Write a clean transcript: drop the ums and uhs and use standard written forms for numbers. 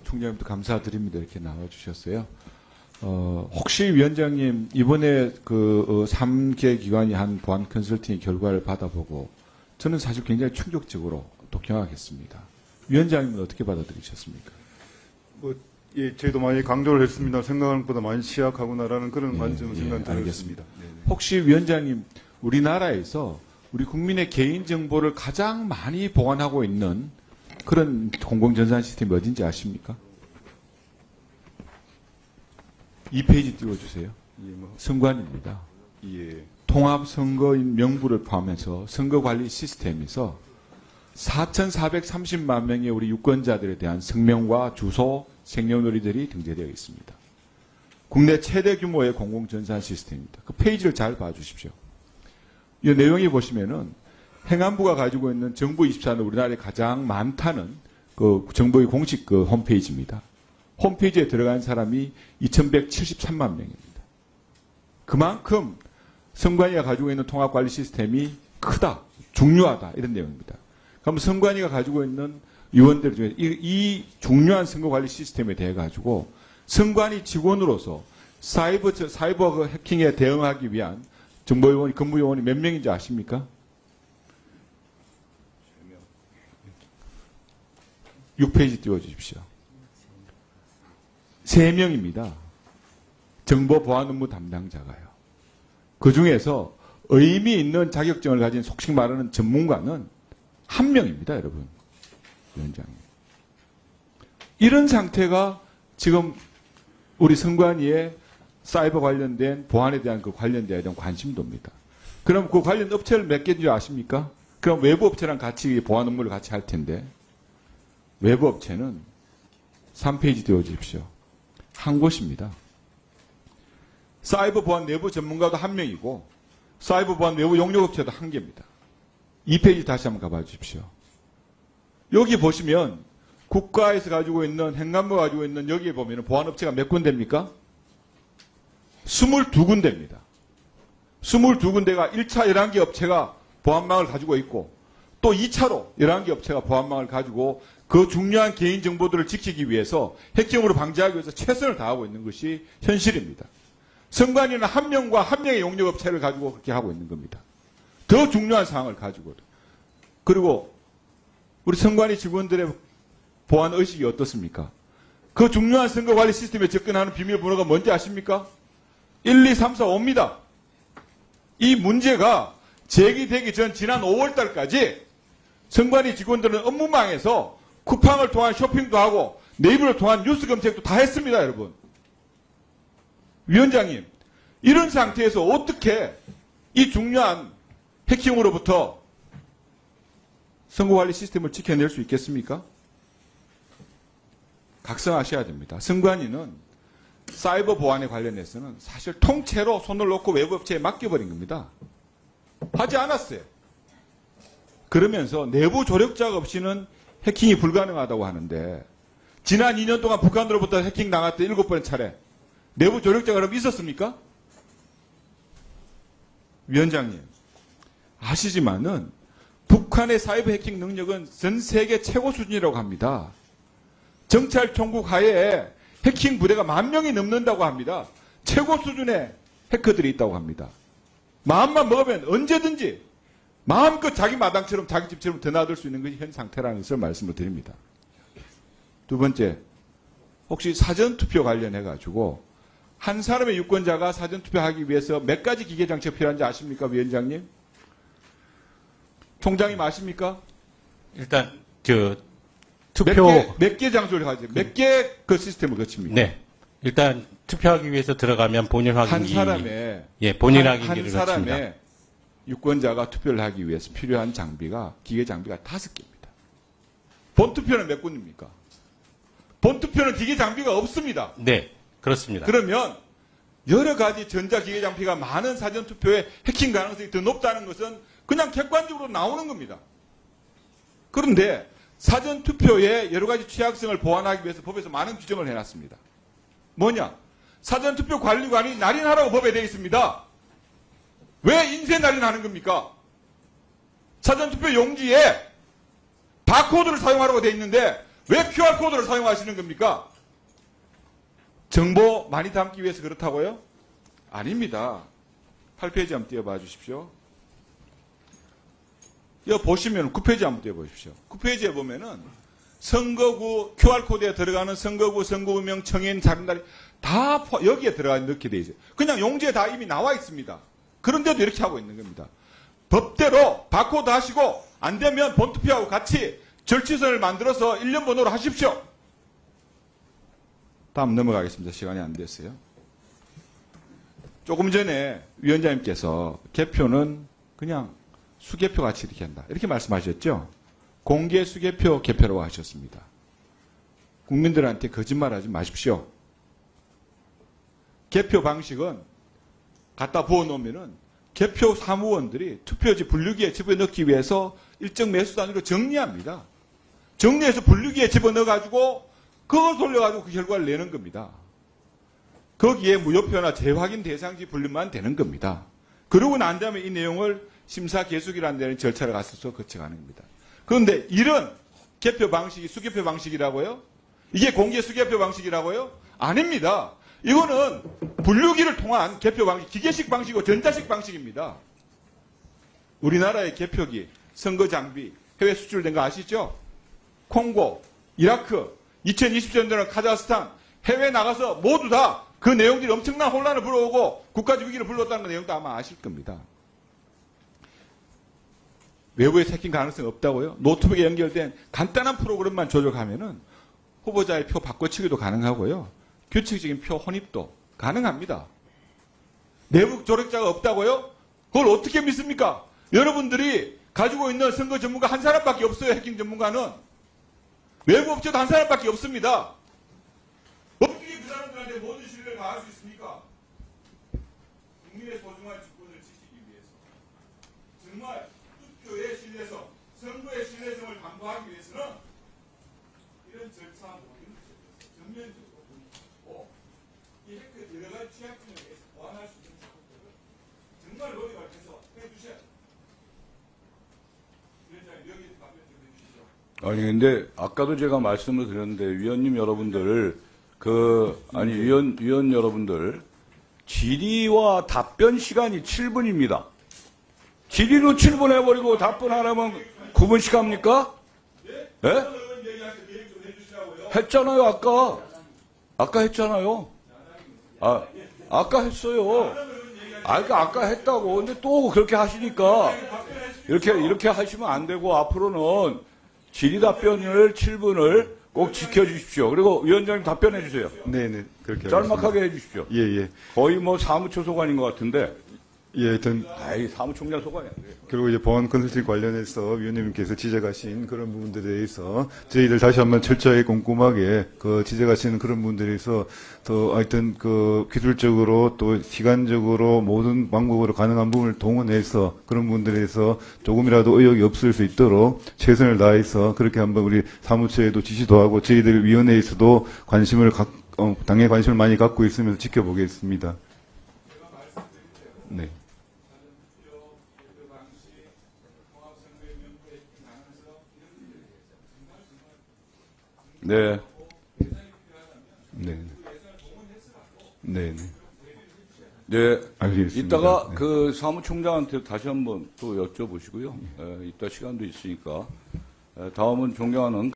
총장님도 감사드립니다. 이렇게 나와주셨어요. 혹시 위원장님 이번에 그 3개 기관이 한 보안 컨설팅 결과를 받아보고 저는 사실 굉장히 충격적으로 또 경악했습니다. 위원장님은 어떻게 받아들이셨습니까? 예, 저희도 많이 강조를 했습니다. 생각하는 것보다 많이 취약하구나라는 그런 관점을 생각이 알겠습니다. 들었습니다. 혹시 위원장님 우리나라에서 우리 국민의 개인정보를 가장 많이 보관하고 있는 그런 공공전산 시스템이 어딘지 아십니까? 2페이지 띄워주세요. 선관위입니다. 예. 통합선거인 명부를 포함해서 선거관리 시스템에서 4,430만 명의 우리 유권자들에 대한 성명과 주소, 생년월일들이 등재되어 있습니다. 국내 최대 규모의 공공전산 시스템입니다. 그 페이지를 잘 봐주십시오. 이 내용이 보시면은 행안부가 가지고 있는 정부24는 우리나라에 가장 많다는 그 정부의 공식 그 홈페이지입니다. 홈페이지에 들어간 사람이 2,173만 명입니다. 그만큼 선관위가 가지고 있는 통합관리 시스템이 크다, 중요하다 이런 내용입니다. 그럼 선관위가 가지고 있는 위원들 중에 이 중요한 선거관리 시스템에 대해 가지고 선관위 직원으로서 사이버 해킹에 대응하기 위한 정보요원이 근무요원이 몇 명인지 아십니까? 6페이지 띄워주십시오. 3명입니다. 정보 보안 업무 담당자가요. 그 중에서 의미 있는 자격증을 가진 속칭 말하는 전문가는 1명입니다, 여러분. 위원장님. 이런 상태가 지금 우리 선관위의 사이버 관련된 보안에 대한 그 관련자에 대한 관심도입니다. 그럼 그 관련 업체를 몇 개인지 아십니까? 그럼 외부 업체랑 같이 보안 업무를 같이 할 텐데 외부 업체는 3페이지 띄워주십시오. 한 곳입니다. 사이버 보안 내부 전문가도 1명이고 사이버 보안 외부 용역업체도 1개입니다. 2페이지 다시 한번 가봐 주십시오. 여기 보시면 국가에서 가지고 있는 행안부가 가지고 있는 여기에 보면 보안업체가 몇 군데입니까? 22군데입니다. 22군데가 1차 11개 업체가 보안망을 가지고 있고 또 2차로 11개 업체가 보안망을 가지고 그 중요한 개인정보들을 지키기 위해서 해킹으로 방지하기 위해서 최선을 다하고 있는 것이 현실입니다. 선관위는 1명과 1명의 용역업체를 가지고 그렇게 하고 있는 겁니다. 더 중요한 사항을 가지고. 그리고 우리 선관위 직원들의 보안 의식이 어떻습니까? 그 중요한 선거관리 시스템에 접근하는 비밀번호가 뭔지 아십니까? 1, 2, 3, 4, 5입니다. 이 문제가 제기되기 전 지난 5월 달까지 선관위 직원들은 업무망에서 쿠팡을 통한 쇼핑도 하고 네이버를 통한 뉴스 검색도 다 했습니다, 여러분. 위원장님, 이런 상태에서 어떻게 이 중요한 해킹으로부터 선거관리 시스템을 지켜낼 수 있겠습니까? 각성하셔야 됩니다. 선관위는 사이버 보안에 관련해서는 사실 통째로 손을 놓고 외부 업체에 맡겨버린 겁니다. 하지 않았어요. 그러면서 내부 조력자가 없이는 해킹이 불가능하다고 하는데 지난 2년 동안 북한으로부터 해킹 당했던 7번 차례 내부 조력자가 그럼 있었습니까? 위원장님, 아시지만은 북한의 사이버 해킹 능력은 전 세계 최고 수준이라고 합니다. 정찰총국 하에 해킹 부대가 10,000명이 넘는다고 합니다. 최고 수준의 해커들이 있다고 합니다. 마음만 먹으면 언제든지 마음껏 자기 마당처럼 자기 집처럼 드나들 수 있는 것이 현 상태라는 것을 말씀을 드립니다. 두 번째, 혹시 사전투표 관련해가지고 한 사람의 유권자가 사전투표하기 위해서 몇 가지 기계장치가 필요한지 아십니까, 위원장님? 총장님 아십니까? 일단 투표 몇 개 장소를 가지고 몇 개 그 시스템을 거칩니까? 네. 일단 투표하기 위해서 들어가면 본인 확인기 한 사람의 본인 확인기를 한 사람의 거칩니다. 유권자가 투표를 하기 위해서 필요한 장비가 기계 장비가 5개입니다. 본투표는 몇 군입니까? 본투표는 기계 장비가 없습니다. 네, 그렇습니다. 그러면 여러 가지 전자기계 장비가 많은 사전투표에 해킹 가능성이 더 높다는 것은 그냥 객관적으로 나오는 겁니다. 그런데 사전투표의 여러 가지 취약성을 보완하기 위해서 법에서 많은 규정을 해놨습니다. 뭐냐? 사전투표 관리관이 날인하라고 법에 되어 있습니다. 왜 인쇄 날인하는 겁니까? 사전투표 용지에 바코드를 사용하라고 되어 있는데 왜 QR코드를 사용하시는 겁니까? 정보 많이 담기 위해서 그렇다고요? 아닙니다. 8페이지 한번 띄워봐 주십시오. 여기 보시면 9페이지 한번 띄워보십시오. 9페이지에 보면은 선거구 QR코드에 들어가는 선거구, 선거구명, 청인, 자금다리 다 여기에 넣게 돼 있어요. 그냥 용지에 다 이미 나와 있습니다. 그런데도 이렇게 하고 있는 겁니다. 법대로 바코드 하시고 안 되면 본투표하고 같이 절취선을 만들어서 1년 번호로 하십시오. 다음 넘어가겠습니다. 시간이 안 됐어요. 조금 전에 위원장님께서 개표는 그냥 수개표 같이 이렇게 한다. 이렇게 말씀하셨죠? 공개 수개표 개표라고 하셨습니다. 국민들한테 거짓말하지 마십시오. 개표 방식은 갖다 부어놓으면은 개표 사무원들이 투표지 분류기에 집어넣기 위해서 일정 매수 단위로 정리합니다. 정리해서 분류기에 집어넣어가지고 그걸 돌려가지고 그 결과를 내는 겁니다. 거기에 무효표나 재확인 대상지 분류만 되는 겁니다. 그러고 난 다음에 이 내용을 심사 계속이라는 데는 절차를 갖춰서 거쳐가는 겁니다. 그런데 이런 개표 방식이 수개표 방식이라고요? 이게 공개 수개표 방식이라고요? 아닙니다. 이거는 분류기를 통한 개표 방식, 기계식 방식이고 전자식 방식입니다. 우리나라의 개표기, 선거 장비, 해외 수출된 거 아시죠? 콩고, 이라크, 2020년도에는 카자흐스탄, 해외 나가서 모두 다 그 내용들이 엄청난 혼란을 불러오고 국가적 위기를 불러왔다는 내용도 아마 아실 겁니다. 외부에 새낀 가능성이 없다고요? 노트북에 연결된 간단한 프로그램만 조작하면은 후보자의 표 바꿔치기도 가능하고요. 규칙적인 표 혼입도 가능합니다. 내부 조력자가 없다고요? 그걸 어떻게 믿습니까? 여러분들이 가지고 있는 선거 전문가 한 사람밖에 없어요. 해킹 전문가는. 외부 업체도 한 사람밖에 없습니다. 어떻게 그 사람들한테 모든 신뢰를 다할 수 있습니까? 국민의 소중한 주권을 지키기 위해서 정말 투표의 신뢰성, 선거의 신뢰성을 담보하기 위해서는 이런 절차 모든 전면적으로 이 해커의 여러 가지 취약점에 대해서 보완할 수 있는 작업들을 정말 노력을 해서 해주셔야 됩니다. 위원장님 여기에 답변 좀 해주시죠. 아니 근데 아까도 제가 말씀을 드렸는데 위원님 여러분들 위원 여러분들 질의와 답변 시간이 7분입니다. 질의로 7분 해버리고 답변하려면 9분씩 합니까? 예? 했잖아요 아까 했잖아요. 아까 했어요. 아까 했다고. 근데 또 그렇게 하시니까 이렇게 하시면 안 되고 앞으로는 질의 답변을 7분을 꼭 지켜주십시오. 그리고 위원장님 답변해 주세요. 네네. 그렇게 짤막하게 해 주십시오. 예. 거의 뭐 사무처 소관인 것 같은데. 예, 하여튼 아이, 사무총장 소관이 안 돼요. 그리고 이제 보안 컨설팅 관련해서 위원님께서 지적하신 그런 부분들에 대해서 저희들 다시 한번 철저하게 꼼꼼하게 그 지적하시는 그런 부분들에 대해서 더 하여튼 그 기술적으로 또 시간적으로 모든 방법으로 가능한 부분을 동원해서 그런 부분들에 대해서 조금이라도 의혹이 없을 수 있도록 최선을 다해서 그렇게 한번 우리 사무처에도 지시도 하고 저희들 위원회에서도 당연히 관심을 많이 갖고 있으면서 지켜보겠습니다. 네. 네. 네. 네. 알겠습니다. 이따가 네. 그 사무총장한테 다시 한번 또 여쭤보시고요. 이따 시간도 있으니까. 다음은 존경하는